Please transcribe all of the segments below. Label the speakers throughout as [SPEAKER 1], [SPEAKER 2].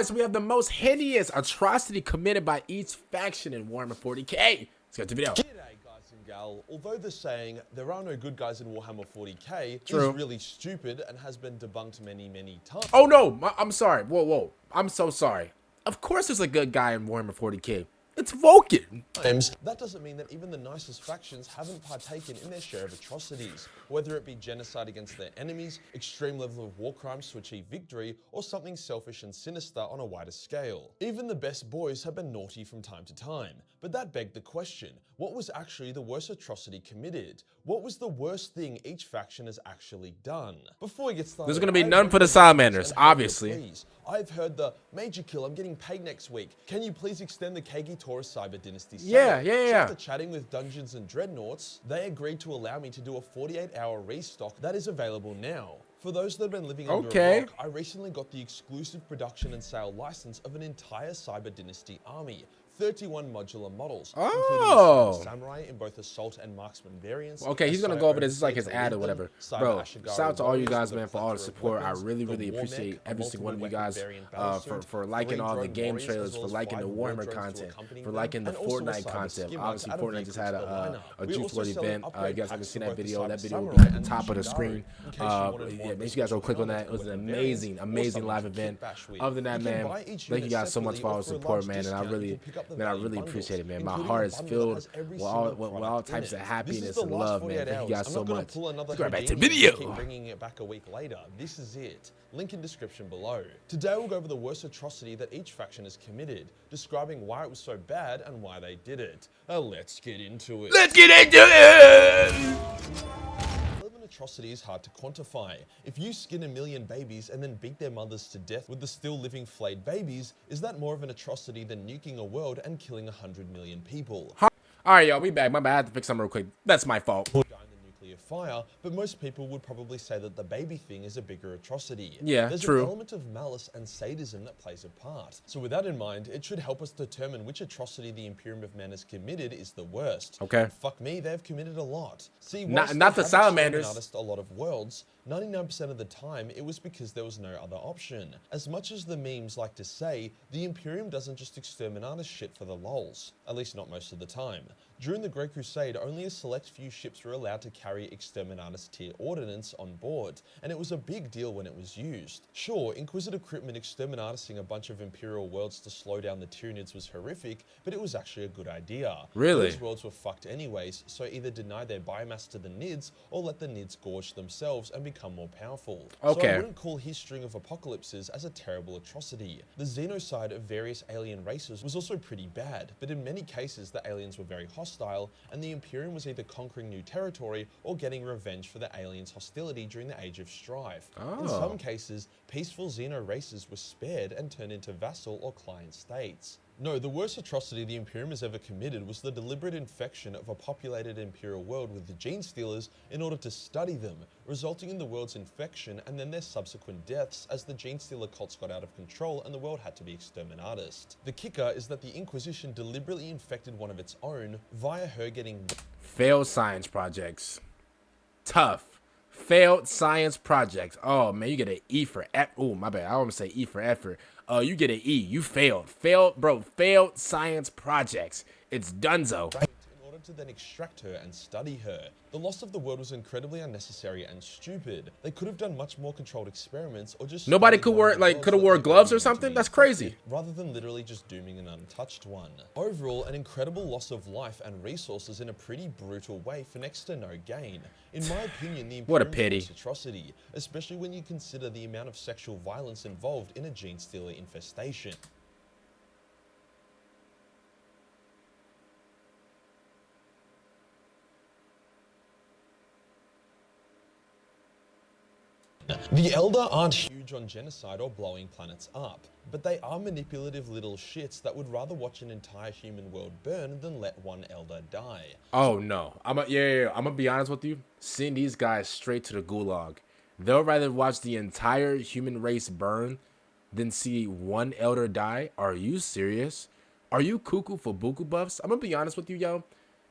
[SPEAKER 1] So we have the most hideous atrocity committed by each faction in Warhammer 40k. Let's get to the video.
[SPEAKER 2] G'day guys and gal. Although the saying, there are no good guys in Warhammer 40k,
[SPEAKER 1] True.
[SPEAKER 2] is really stupid and has been debunked many times.
[SPEAKER 1] Oh no, I'm sorry. Whoa. I'm so sorry. Of course there's a good guy in Warhammer 40k. It's Vulcan.
[SPEAKER 2] That doesn't mean that even the nicest factions haven't partaken in their share of atrocities, whether it be genocide against their enemies, extreme level of war crimes to achieve victory, or something selfish and sinister on a wider scale. Even the best boys have been naughty from time to time, but that begged the question, what was actually the worst atrocity committed? What was the worst thing each faction has actually done? Before we get started,
[SPEAKER 1] There's gonna be none for the Salamanders, obviously.
[SPEAKER 2] Please. I've heard the Majorkill, I'm getting paid next week. Can you please extend the Kagi Taurus Cyber Dynasty sale?
[SPEAKER 1] Yeah.
[SPEAKER 2] So after chatting with Dungeons and Dreadnoughts, they agreed to allow me to do a 48-hour restock that is available now. For those that have been living under a rock, I recently got the exclusive production and sale license of an entire Cyber Dynasty army. 31 modular models, including samurai in both assault and marksman variants.
[SPEAKER 1] Okay, he's gonna go over this. This is like his ad or whatever. Bro, shout out to all you guys, man, for all the support. I really appreciate every single one of you guys for liking all the game trailers, for liking the Warhammer content, for liking the Fortnite content. Obviously, Fortnite just had a Juice WRLD event. You guys haven't seen that video will be at the top of the screen. Yeah, make sure you guys go click on that. It was an amazing live event. Other than that, man, thank you guys so much for all the support, man, and I really appreciate it, man. My heart is filled with all types of happiness and love, man. Thank you guys so much. Let's go back to the video.
[SPEAKER 2] Keep bringing it back a week later. This is it. Link in description below. Today we'll go over the worst atrocity that each faction has committed, describing why it was so bad and why they did it. Let's get into it.
[SPEAKER 1] Let's get into it.
[SPEAKER 2] Atrocity is hard to quantify. If you skin 1 million babies and then beat their mothers to death with the still living flayed babies, is that more of an atrocity than nuking a world and killing 100 million people?
[SPEAKER 1] Alright, y'all, we back. My bad. I had to fix something real quick. That's my fault.
[SPEAKER 2] Fire, but most people would probably say that the baby thing is a bigger atrocity.
[SPEAKER 1] Yeah,
[SPEAKER 2] There's
[SPEAKER 1] true.
[SPEAKER 2] an element of malice and sadism that plays a part. So with that in mind, it should help us determine which atrocity the Imperium of Man has committed is the worst.
[SPEAKER 1] Okay.
[SPEAKER 2] And fuck me, they've committed a lot. See,
[SPEAKER 1] not the Salamanders.
[SPEAKER 2] A lot of worlds, 99% of the time, it was because there was no other option. As much as the memes like to say, the Imperium doesn't just exterminate shit for the lols. At least not most of the time. During the Great Crusade, only a select few ships were allowed to carry Exterminatus tier ordnance on board, and it was a big deal when it was used. Sure, Inquisitive Cripman exterminatusing a bunch of Imperial worlds to slow down the Tyranids was horrific, but it was actually a good idea.
[SPEAKER 1] Really?
[SPEAKER 2] Those worlds were fucked anyways, so either deny their biomass to the Nids, or let the Nids gorge themselves and become more powerful.
[SPEAKER 1] Okay.
[SPEAKER 2] So I wouldn't call his string of apocalypses as a terrible atrocity. The xenocide of various alien races was also pretty bad, but in many cases the aliens were very hostile, and the Imperium was either conquering new territory or getting revenge for the aliens' hostility during the Age of Strife. In some cases, peaceful Xeno races were spared and turned into vassal or client states. No, the worst atrocity the Imperium has ever committed was the deliberate infection of a populated Imperial world with the Gene Stealers in order to study them, resulting in the world's infection and then their subsequent deaths as the Gene Stealer cults got out of control and the world had to be exterminatus. The kicker is that the Inquisition deliberately infected one of its own via her getting
[SPEAKER 1] failed science projects. Tough. Failed science projects. Oh man, you get an E for effort. Oh my bad. I almost say E for effort. You get an E. You failed. Failed science projects. It's dunzo.
[SPEAKER 2] In order to then extract her and study her. The loss of the world was incredibly unnecessary and stupid. They could have done much more controlled experiments or just
[SPEAKER 1] nobody could wear could have wore gloves or something. That's crazy.
[SPEAKER 2] Rather than literally just dooming an untouched one. Overall, an incredible loss of life and resources in a pretty brutal way for next to no gain. In my opinion, the
[SPEAKER 1] what a
[SPEAKER 2] Imperium
[SPEAKER 1] pity.
[SPEAKER 2] was an atrocity, especially when you consider the amount of sexual violence involved in a Gene Stealer infestation. The Eldar aren't huge on genocide or blowing planets up, but they are manipulative little shits that would rather watch an entire human world burn than let one Eldar die.
[SPEAKER 1] Oh no, I'm gonna be honest with you. Send these guys straight to the gulag. They'll rather watch the entire human race burn than see one elder die. Are you serious? Are you cuckoo for buku buffs? I'm gonna be honest with you, yo.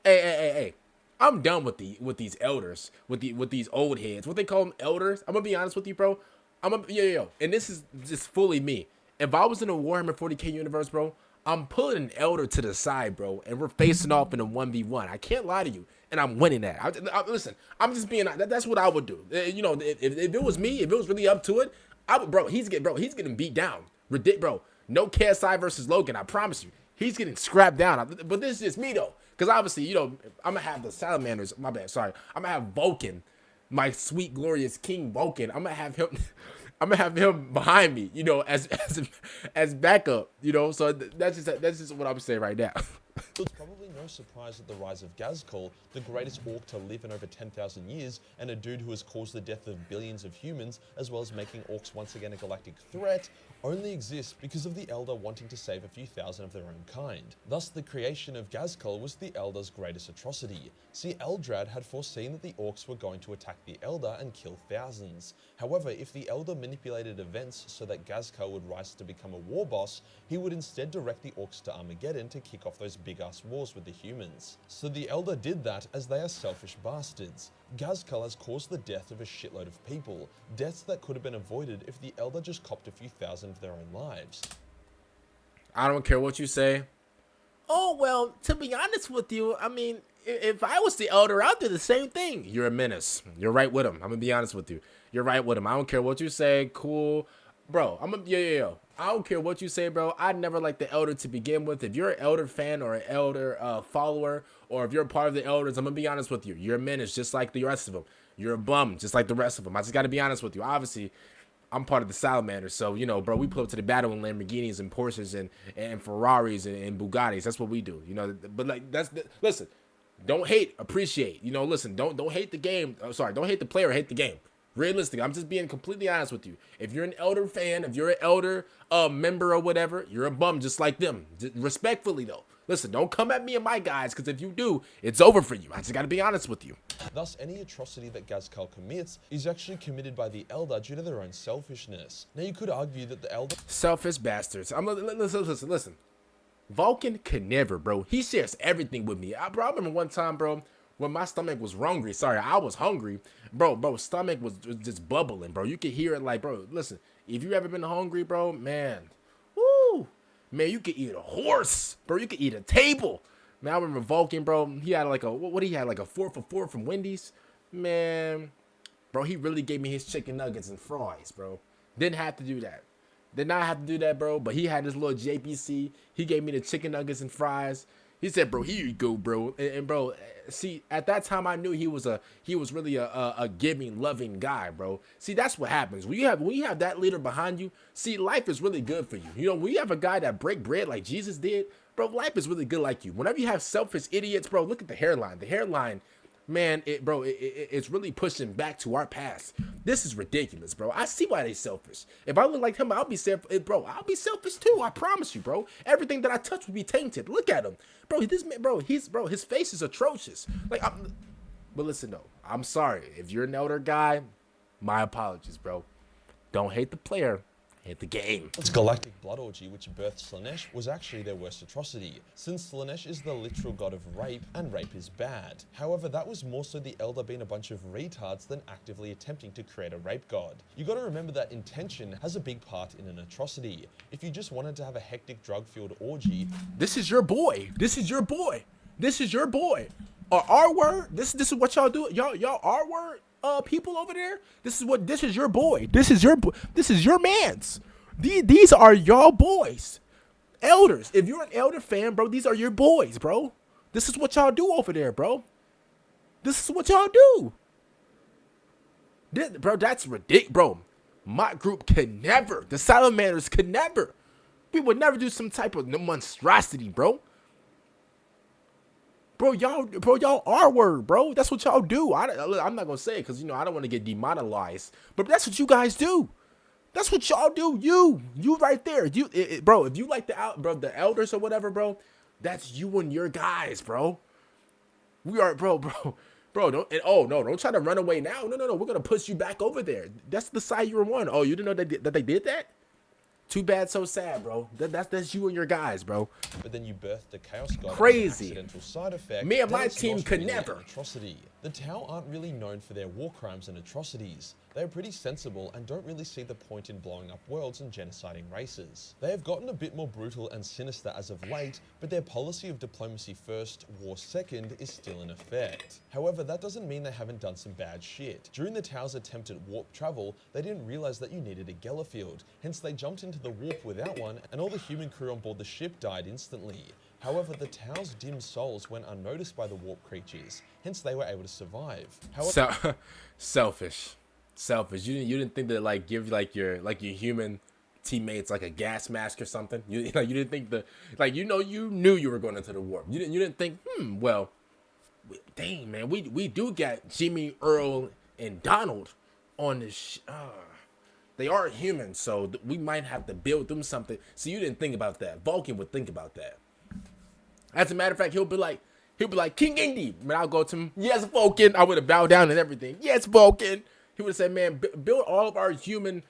[SPEAKER 1] Hey. I'm done with these elders, with these old heads. What they call them, elders. I'm gonna be honest with you, bro. And this is just fully me. if I was in a Warhammer 40k universe, bro, I'm pulling an Elder to the side, bro, and we're facing off in a 1v1. I can't lie to you, and I'm winning that. Listen, I'm just being, that's what I would do. You know, if it was me, if it was really up to it, I would, bro, he's getting beat down. Bro, no KSI versus Logan, I promise you. He's getting scrapped down. But this is just me, though, because obviously, you know, I'm going to have the Salamanders, my bad, sorry. I'm going to have Vulcan, my sweet, glorious King Vulcan. I'm going to have him behind me, you know, as backup, you know. So that's just what I'm saying right now.
[SPEAKER 2] It's probably no surprise that the rise of Ghazghkull, the greatest orc to live in over 10,000 years, and a dude who has caused the death of billions of humans, as well as making orcs once again a galactic threat, only exists because of the Elder wanting to save a few thousand of their own kind. Thus, the creation of Ghazghkull was the Elder's greatest atrocity. See, Eldrad had foreseen that the orcs were going to attack the Elder and kill thousands. However, if the Elder manipulated events so that Ghazghkull would rise to become a war boss, he would instead direct the orcs to Armageddon to kick off those big-ass wars with the humans. So the Elder did that as they are selfish bastards. Ghazghkull has caused the death of a shitload of people, deaths that could have been avoided if the Elder just copped a few thousand of their own lives.
[SPEAKER 1] I don't care what you say. Oh, well, to be honest with you, I mean, if I was the Elder, I'd do the same thing. You're a menace. You're right with him. I'm going to be honest with you. You're right with him. I don't care what you say. Cool. Bro, I don't care what you say, bro. I never liked the Elder to begin with. If you're an Elder fan or an Elder follower, or if you're a part of the Elders, I'm going to be honest with you. You're a menace just like the rest of them. You're a bum just like the rest of them. I just got to be honest with you. Obviously, I'm part of the Salamanders, so, you know, bro, we pull up to the battle in Lamborghinis and Porsches and Ferraris and Bugattis. That's what we do, you know. But, like, listen, don't hate, appreciate. You know, listen, don't hate the game. Don't hate the player, hate the game. Realistically, I'm just being completely honest with you. If you're an Elder fan, if you're an Elder member or whatever, you're a bum just like them. Respectfully, though. Listen, don't come at me and my guys, because if you do, it's over for you. I just got to be honest with you.
[SPEAKER 2] Thus, any atrocity that Ghazghkull commits is actually committed by the Elder due to their own selfishness. Now, you could argue that the Elder...
[SPEAKER 1] Selfish bastards. Listen. Vulcan can never, bro. He shares everything with me. I remember one time, bro, when my stomach was hungry. Sorry, I was hungry. Bro, stomach was just bubbling, bro. You could hear it like, bro, listen, if you ever been hungry, bro, man, woo, man, you could eat a horse, bro. You could eat a table. Man, I remember Vulcan, bro. He had like like a 4 for 4 from Wendy's. Man, bro, he really gave me his chicken nuggets and fries, bro. Didn't have to do that. Did not have to do that, bro. But he had this little JPC. He gave me the chicken nuggets and fries. He said, bro, here you go, bro. And bro, see, at that time I knew he was really a giving, loving guy, bro. See, that's what happens. When you have that leader behind you, see, life is really good for you. You know, when you have a guy that break bread like Jesus did, bro, life is really good like you. Whenever you have selfish idiots, bro, look at the hairline. The hairline, man, it's really pushing back to our past. This is ridiculous, bro. I see why they selfish. If I look like him, I'll be selfish, bro. I'll be selfish too. I promise you, bro. Everything that I touch would be tainted. Look at him, bro. This man, bro. His face is atrocious. Like, but listen though, I'm sorry if you're an Elder guy. My apologies, bro. Don't hate the player. Hit the game.
[SPEAKER 2] Its galactic blood orgy, which birthed Slaanesh, was actually their worst atrocity, since Slaanesh is the literal god of rape, and rape is bad. However, that was more so the Elder being a bunch of retards than actively attempting to create a rape god. You gotta remember that intention has a big part in an atrocity. If you just wanted to have a hectic drug-fueled orgy...
[SPEAKER 1] This is your boy. This is your boy. This is your boy. Our word. This is what y'all do. Y'all our word. People over there, this is your boy. This is your man's. These are y'all boys. Elders, if you're an Elder fan, bro, these are your boys, bro. This is what y'all do over there, bro. This is what y'all do. Bro, that's ridiculous, bro. My group can never, the Salamanders could never. We would never do some type of monstrosity, bro. Bro, y'all are word, bro. That's what y'all do. I'm not gonna say it because, you know, I don't want to get demonetized. But that's what you guys do. That's what y'all do. You right there. Bro, if you like the Elders or whatever, bro, that's you and your guys, bro. We are, bro. Don't try to run away now. No. We're gonna push you back over there. That's the side you were on. Oh, you didn't know that they did that? Too bad, so sad, bro. That's you and your guys, bro.
[SPEAKER 2] But then you birthed the Chaos God.
[SPEAKER 1] Crazy.
[SPEAKER 2] Accidental side effect.
[SPEAKER 1] Me and my team could never.
[SPEAKER 2] Atrocity. The Tau aren't really known for their war crimes and atrocities. They are pretty sensible and don't really see the point in blowing up worlds and genociding races. They have gotten a bit more brutal and sinister as of late, but their policy of diplomacy first, war second is still in effect. However, that doesn't mean they haven't done some bad shit. During the Tau's attempt at warp travel, they didn't realize that you needed a Gellerfield, hence they jumped into the warp without one, and all the human crew on board the ship died instantly. However, the Tau's dim souls went unnoticed by the warp creatures, hence they were able to survive. However,
[SPEAKER 1] selfish. You didn't think that like give like your human teammates like a gas mask or something. You didn't think you knew you were going into the warp. You didn't think well, dang man, we do get Jimmy, Earl, and Donald on this. They are human, so we might have to build them something. So you didn't think about that. Vulcan would think about that. As a matter of fact, he'll be like King Indy. Man, I'll go to him. Yes, Vulcan. I would have bowed down and everything. Yes, Vulcan. He would have said, man, build all of our human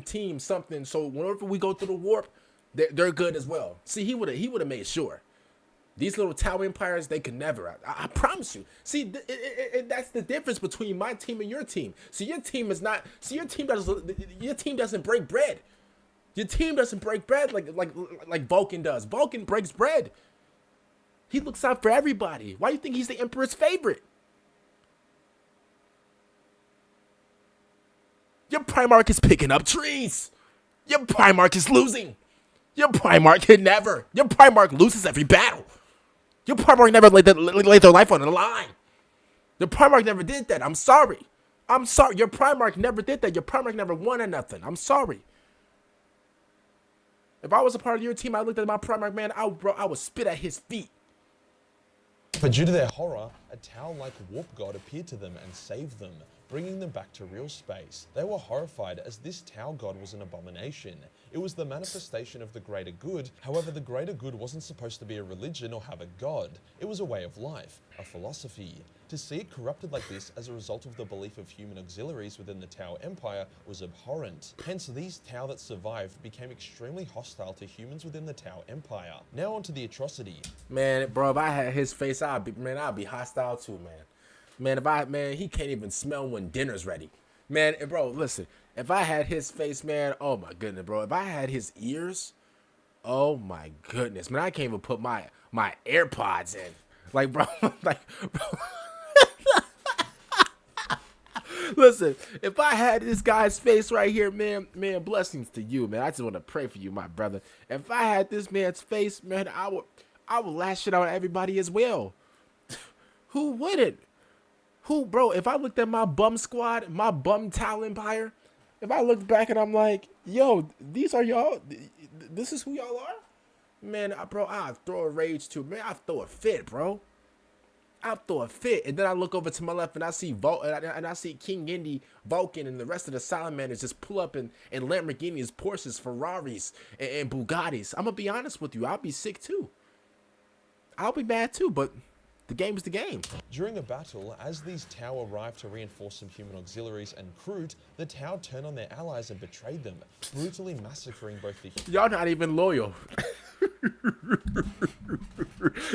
[SPEAKER 1] team something. So whenever we go through the warp, they're good as well. See, he would have made sure. These little Tau empires, they could never. I promise you. See, that's the difference between my team and your team. See, your team doesn't break bread. Your team doesn't break bread like Vulcan does. Vulcan breaks bread. He looks out for everybody. Why do you think he's the Emperor's favorite? Your Primarch is picking up trees. Your Primarch is losing. Your Primarch can never. Your Primarch loses every battle. Your Primarch never laid their life on the line. Your Primarch never did that. I'm sorry. Your Primarch never did that. Your Primarch never won or nothing. I'm sorry. If I was a part of your team, I looked at my Primarch, man, I would spit at his feet.
[SPEAKER 2] But due to their horror, a Tau-like warp god appeared to them and saved them, bringing them back to real space. They were horrified as this Tau god was an abomination. It was the manifestation of the greater good. However, the greater good wasn't supposed to be a religion or have a god. It was a way of life, a philosophy. To see it corrupted like this as a result of the belief of human auxiliaries within the Tau Empire was abhorrent. Hence, these Tau that survived became extremely hostile to humans within the Tau Empire. Now onto the Atrocity.
[SPEAKER 1] Man, bro, if I had his face, I'd be hostile too, man. Man, he can't even smell when dinner's ready. Man, bro, listen, if I had his face, man, oh my goodness, bro. If I had his ears, oh my goodness, man, I can't even put my AirPods in. Like, bro, bro. Listen, if I had this guy's face right here, man, blessings to you, man. I just want to pray for you, my brother. If I had this man's face, man, I would lash it out at everybody as well. Who wouldn't? Bro, if I looked at my bum squad, my bum Tau Empire, if I looked back and I'm like, yo, these are y'all, this is who y'all are? Man, bro, I'd throw a rage too. Man, I'd throw a fit, bro. I'll throw a fit, and then I look over to my left, and I see I see King Indy, Vulcan, and the rest of the Salamanders just pull up in Lamborghinis, Porsches, Ferraris, and Bugattis. I'm gonna be honest with you, I'll be sick too. I'll be mad too, but the game is the game.
[SPEAKER 2] During a battle, as these Tau arrived to reinforce some human auxiliaries and Kroot, the Tau turned on their allies and betrayed them, brutally massacring both the
[SPEAKER 1] Y'all not even loyal.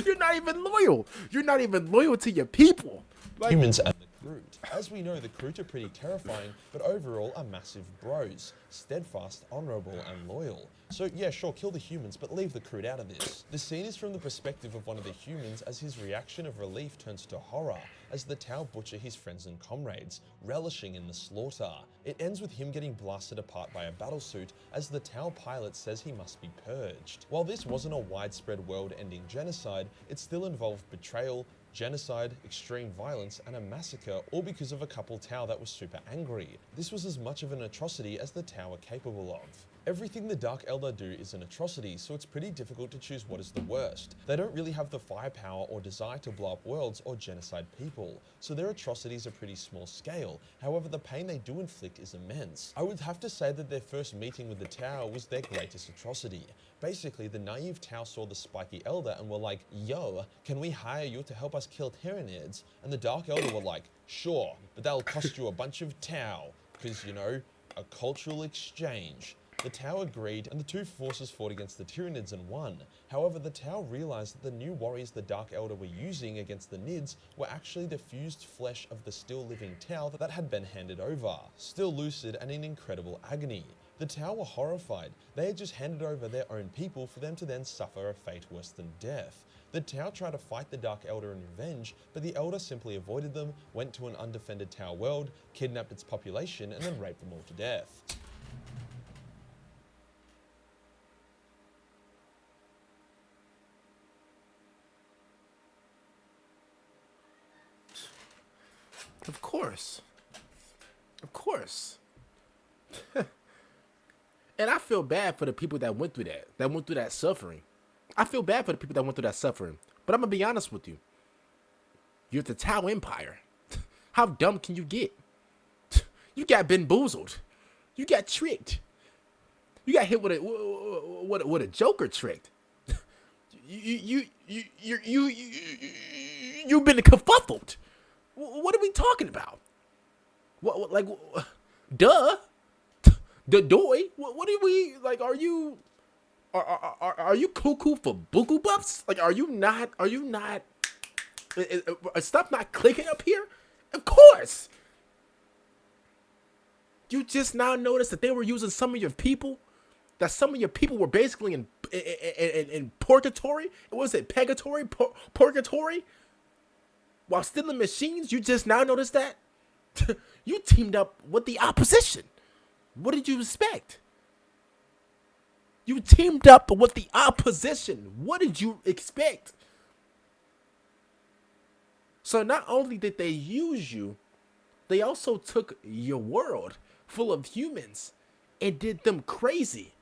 [SPEAKER 1] You're not even loyal. You're not even loyal to your people.
[SPEAKER 2] Like, humans and the Kroot. As we know, the Kroot are pretty terrifying, but overall are massive bros. Steadfast, honorable, and loyal. So yeah, sure, kill the humans, but leave the Kroot out of this. The scene is from the perspective of one of the humans as his reaction of relief turns to horror, as the Tau butcher his friends and comrades, relishing in the slaughter. It ends with him getting blasted apart by a battlesuit as the Tau pilot says he must be purged. While this wasn't a widespread world-ending genocide, it still involved betrayal, genocide, extreme violence, and a massacre, all because of a couple Tau that was super angry. This was as much of an atrocity as the Tau are capable of. Everything the Dark Eldar do is an atrocity, so it's pretty difficult to choose what is the worst. They don't really have the firepower or desire to blow up worlds or genocide people, so their atrocities are pretty small scale. However, the pain they do inflict is immense. I would have to say that their first meeting with the Tau was their greatest atrocity. Basically, the naive Tau saw the spiky Elder and were like, yo, can we hire you to help us kill Tyranids? And the Dark Eldar were like, sure, but that'll cost you a bunch of Tau, because, you know, a cultural exchange. The Tau agreed, and the two forces fought against the Tyranids and won. However, the Tau realized that the new warriors the Dark Eldar were using against the Nids were actually the fused flesh of the still living Tau that had been handed over, still lucid and in incredible agony. The Tau were horrified. They had just handed over their own people for them to then suffer a fate worse than death. The Tau tried to fight the Dark Eldar in revenge, but the Eldar simply avoided them, went to an undefended Tau world, kidnapped its population, and then raped them all to death.
[SPEAKER 1] Of course. Of course. And I feel bad for the people that went through that suffering. I feel bad for the people that went through that suffering. But I'm going to be honest with you. You're the Tau Empire. How dumb can you get? You got bamboozled. You got tricked. You got hit with a Joker tricked. You've been kerfuffled. What are we talking about? Duh. The doy. What are we like? Are you cuckoo for buku buffs? Like, are you not? Is stuff not clicking up here? Of course. You just now noticed that they were using some of your people. That some of your people were basically in purgatory. What was it? Purgatory? Purgatory? While stealing machines, you just now noticed that? You teamed up with the opposition. What did you expect? You teamed up with the opposition. What did you expect? So not only did they use you, they also took your world full of humans and did them crazy.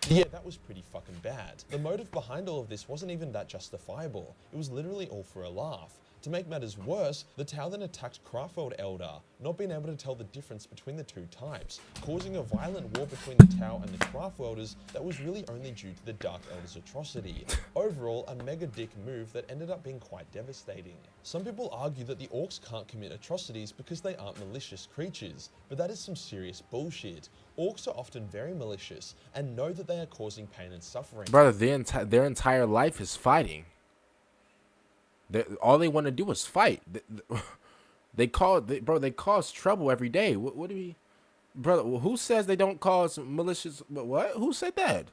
[SPEAKER 2] Yeah, that was pretty fucking bad. The motive behind all of this wasn't even that justifiable. It was literally all for a laugh. To make matters worse, the Tau then attacked Craftworld Eldar, not being able to tell the difference between the two types, causing a violent war between the Tau and the Craftworlders that was really only due to the Dark Eldars' atrocity. Overall, a mega dick move that ended up being quite devastating. Some people argue that the Orcs can't commit atrocities because they aren't malicious creatures, but that is some serious bullshit. Orcs are often very malicious and know that they are causing pain and suffering.
[SPEAKER 1] Brother, their entire life is fighting. All they want to do is fight. They cause trouble every day. What do we, brother? Who says they don't cause malicious? What? Who said that?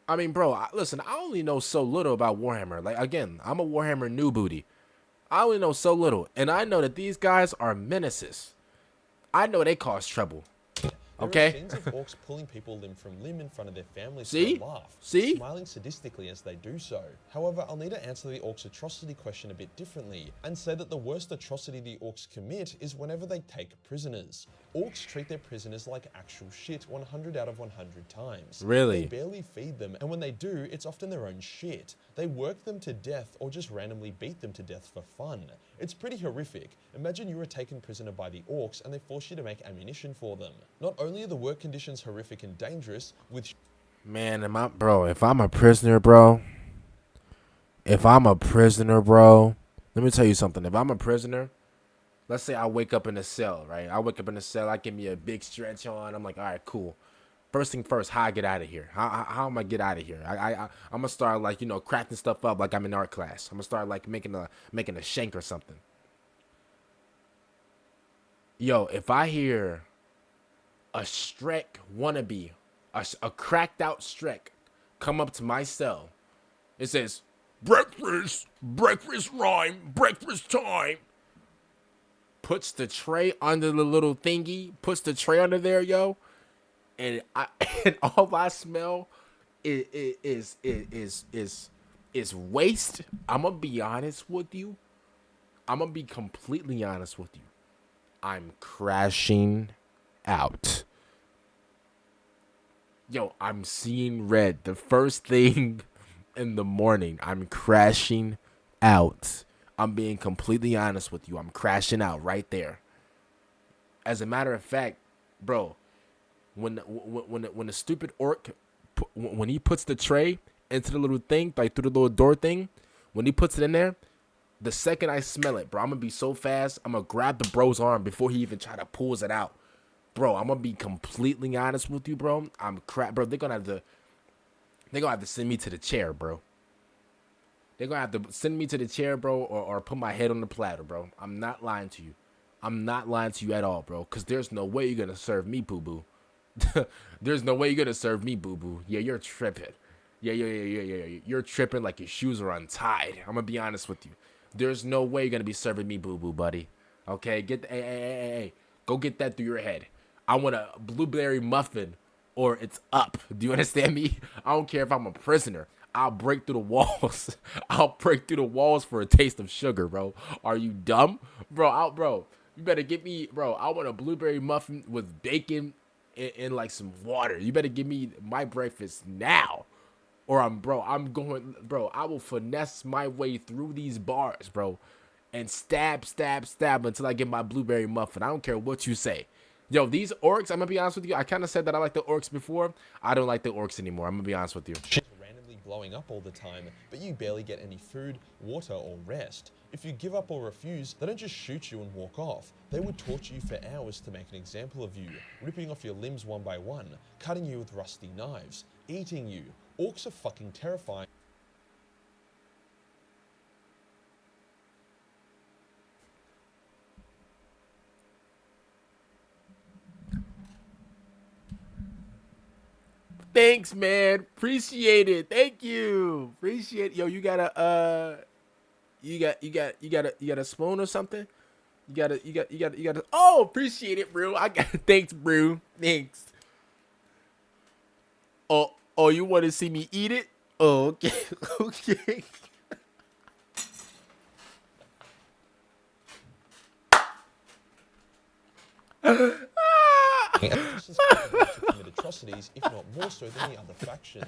[SPEAKER 1] I mean, bro, listen. I only know so little about Warhammer. Like, again, I'm a Warhammer new booty. I only know so little, and I know that these guys are menaces. I know they cause trouble. Okay.
[SPEAKER 2] There are scenes of orcs pulling people limb from limb in front of their families for a laugh, smiling sadistically as they do so. However, I'll need to answer the orcs' atrocity question a bit differently, and say that the worst atrocity the orcs commit is whenever they take prisoners. Orcs treat their prisoners like actual shit 100 out of 100 times.
[SPEAKER 1] Really?
[SPEAKER 2] They barely feed them, and when they do, it's often their own shit. They work them to death or just randomly beat them to death for fun. It's pretty horrific. Imagine you were taken prisoner by the orcs and they force you to make ammunition for them. Not only are the work conditions horrific and dangerous, with
[SPEAKER 1] man, if I'm a prisoner, bro, let me tell you something. If I'm a prisoner, let's say I wake up in a cell, right? I wake up in a cell, I give me a big stretch on. I'm like, all right, cool. First thing first, how I get out of here? How am I get out of here? I'm gonna start, like, you know, cracking stuff up like I'm in art class. I'm gonna start like making a shank or something. Yo, if I hear a Strek wannabe, a cracked out Strek come up to my cell, it says, breakfast rhyme, breakfast time. Puts the tray under the little thingy, puts the tray under there, yo. And all I smell is waste. I'm gonna be honest with you. I'm gonna be completely honest with you. I'm crashing out. Yo, I'm seeing red. The first thing in the morning, I'm crashing out. I'm being completely honest with you. I'm crashing out right there. As a matter of fact, bro, when the stupid orc, when he puts the tray into the little thing, like through the little door thing, when he puts it in there, The second I smell it, bro, I'm gonna be so fast. I'm gonna grab the bro's arm before he even try to pulls it out. Bro, I'm gonna be completely honest with you, bro. I'm crap, bro. They're gonna have to send me to the chair, bro. They're gonna have to send me to the chair, bro, or put my head on the platter, bro. I'm not lying to you. I'm not lying to you at all, bro. Cause there's no way you're gonna serve me, boo-boo. There's no way you're gonna serve me, boo-boo. Yeah, you're tripping. Yeah. You're tripping like your shoes are untied. I'm gonna be honest with you. There's no way you're gonna be serving me, boo-boo, buddy. Okay, hey. Go get that through your head. I want a blueberry muffin or it's up. Do you understand me? I don't care if I'm a prisoner. I'll break through the walls. I'll break through the walls for a taste of sugar, bro. Are you dumb? Bro, you better get me, bro. I want a blueberry muffin with bacon and like some water. You better give me my breakfast now. Or I will finesse my way through these bars, bro. And stab until I get my blueberry muffin. I don't care what you say. Yo, these orcs, I'm gonna be honest with you. I kind of said that I like the orcs before. I don't like the orcs anymore. I'm gonna be honest with you.
[SPEAKER 2] Randomly blowing up all the time, but you barely get any food, water, or rest. If you give up or refuse, they don't just shoot you and walk off. They would torture you for hours to make an example of you, ripping off your limbs one by one, cutting you with rusty knives, eating you. Orcs are fucking terrifying.
[SPEAKER 1] Thanks, man. Appreciate it. Thank you. Appreciate it. Yo, you got a spoon or something? You got a oh, appreciate it, bro. Thanks, bro. Thanks. Oh, you want to see me eat it? Oh, okay. Okay.
[SPEAKER 2] Commit atrocities, if not more so than the other factions,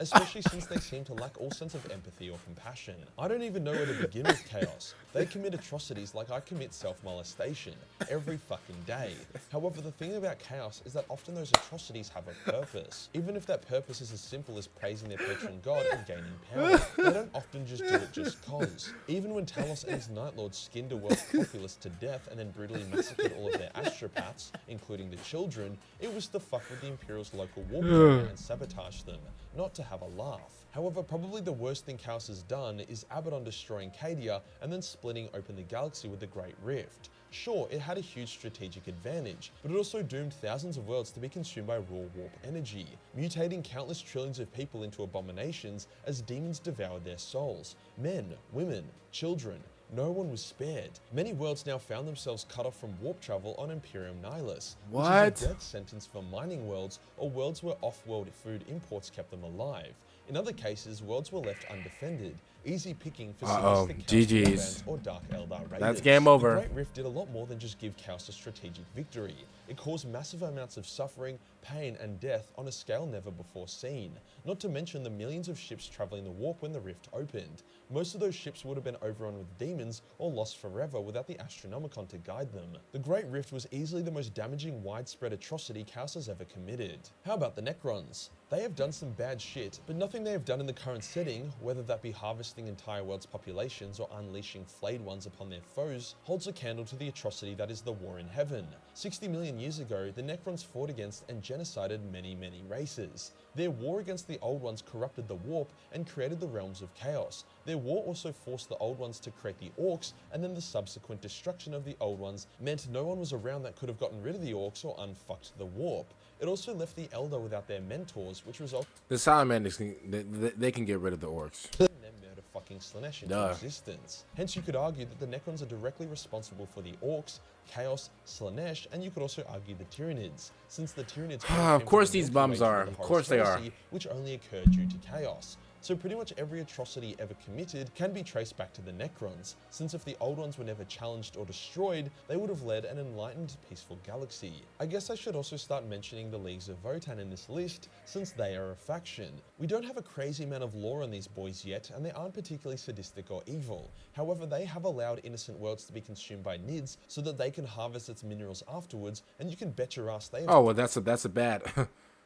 [SPEAKER 2] especially since they seem to lack all sense of empathy or compassion. I don't even know where to begin with Chaos. They commit atrocities like I commit self-molestation every fucking day. However, the thing about Chaos is that often those atrocities have a purpose. Even if that purpose is as simple as praising their patron god and gaining power, they don't often just do it just cause. Even when Talos and his Night Lords skinned a world's populace to death and then brutally massacred all of their astropaths, including the children, it was to fuck with the Imperial's local war program and sabotage them, not to have a laugh. However, probably the worst thing Chaos has done is Abaddon destroying Cadia and then splitting open the galaxy with the Great Rift. Sure, it had a huge strategic advantage, but it also doomed thousands of worlds to be consumed by raw warp energy, mutating countless trillions of people into abominations as demons devoured their souls. Men, women, children. No one was spared. Many worlds now found themselves cut off from warp travel on Imperium Nihilus, which is a death sentence for mining worlds or worlds where off-world food imports kept them alive. In other cases, worlds were left undefended, easy picking for sadistic Chaos or Dark Eldar raiders.
[SPEAKER 1] That's game over.
[SPEAKER 2] The Great Rift did a lot more than just give Chaos a strategic victory. It caused massive amounts of suffering, pain, and death on a scale never before seen. Not to mention the millions of ships traveling the warp when the rift opened. Most of those ships would have been overrun with demons or lost forever without the Astronomicon to guide them. The Great Rift was easily the most damaging widespread atrocity Chaos has ever committed. How about the Necrons? They have done some bad shit, but nothing they have done in the current setting, whether that be harvesting entire world's populations or unleashing flayed ones upon their foes, holds a candle to the atrocity that is the war in heaven. 60 million years ago, the Necrons fought against and genocided many races. Their war against the Old Ones corrupted the warp and created the realms of chaos. Their war also forced the Old Ones to create the Orcs, and then the subsequent destruction of the Old Ones meant no one was around that could have gotten rid of the Orcs or unfucked the warp. It also left the Eldar without their mentors, which resulted
[SPEAKER 1] the Salamanders they can get rid of the orcs.
[SPEAKER 2] Them murder fucking Slaanesh into existence. Hence, you could argue that the Necrons are directly responsible for the Orcs, Chaos, Slaanesh, and you could also argue the Tyranids, since the Tyranids
[SPEAKER 1] of course these bums are. Of course they are.
[SPEAKER 2] Which only occurred due to Chaos. So pretty much every atrocity ever committed can be traced back to the Necrons, since if the Old Ones were never challenged or destroyed, they would have led an enlightened, peaceful galaxy. I guess I should also start mentioning the Leagues of Votann in this list, since they are a faction. We don't have a crazy amount of lore on these boys yet, and they aren't particularly sadistic or evil. However, they have allowed innocent worlds to be consumed by Nids, so that they can harvest its minerals afterwards, and you can bet your ass they have—
[SPEAKER 1] Oh, well, that's a bad—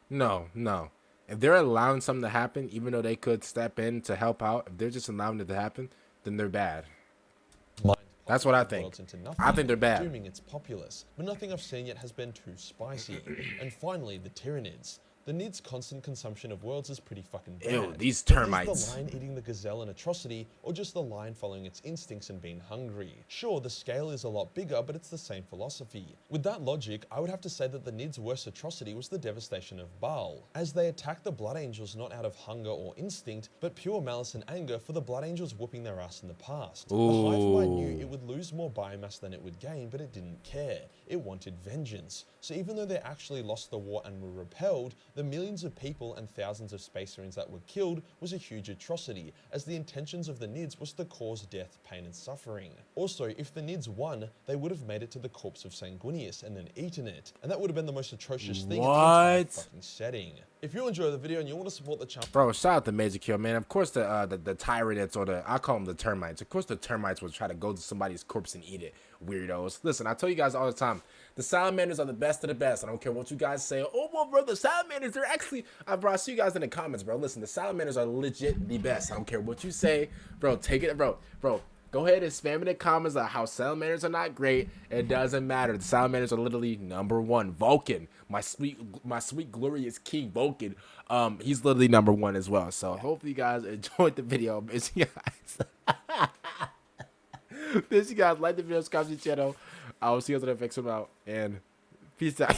[SPEAKER 1] No. If they're allowing something to happen, even though they could step in to help out, if they're just allowing it to happen, then they're bad. That's what I think.
[SPEAKER 2] Worlds into nothing,
[SPEAKER 1] I think they're bad.
[SPEAKER 2] dooming its populace. But nothing I've seen yet has been too spicy. And finally, the Tyranids. The Nid's constant consumption of worlds is pretty fucking bad.
[SPEAKER 1] Ew, these termites.
[SPEAKER 2] Is the lion eating the gazelle in Atrocity, or just the lion following its instincts and being hungry? Sure, the scale is a lot bigger, but it's the same philosophy. With that logic, I would have to say that the Nid's worst atrocity was the devastation of Baal, as they attacked the Blood Angels not out of hunger or instinct, but pure malice and anger for the Blood Angels whooping their ass in the past.
[SPEAKER 1] Ooh.
[SPEAKER 2] The Hive Mind knew it would lose more biomass than it would gain, but it didn't care. It wanted vengeance. So even though they actually lost the war and were repelled, the millions of people and thousands of Space Marines that were killed was a huge atrocity, as the intentions of the Nids was to cause death, pain and suffering. Also, if the Nids won, they would have made it to the corpse of Sanguinius and then eaten it, and that would have been the most atrocious thing in the entire fucking setting. If you enjoy the video and you want to support the channel,
[SPEAKER 1] bro, shout out to Majorkill, man. Of course the Tyranids, or I call them the termites. Of course the termites will try to go to somebody's corpse and eat it. Weirdos. Listen, I tell you guys all the time, the salamanders are the best of the best. I don't care what you guys say. Oh, well, bro, the salamanders, they're actually, bro, I see you guys in the comments, bro. Listen, the salamanders are legit the best. I don't care what you say, bro. Take it, bro. Go ahead and spam in the comments about how salamanders are not great. It doesn't matter. The salamanders are literally #1. Vulcan, my sweet glorious king Vulcan. He's literally #1 as well. So hopefully you guys enjoyed the video. Miss you guys. Miss you guys. Like the video, subscribe to the channel. I will see you guys on the next one out, and peace out.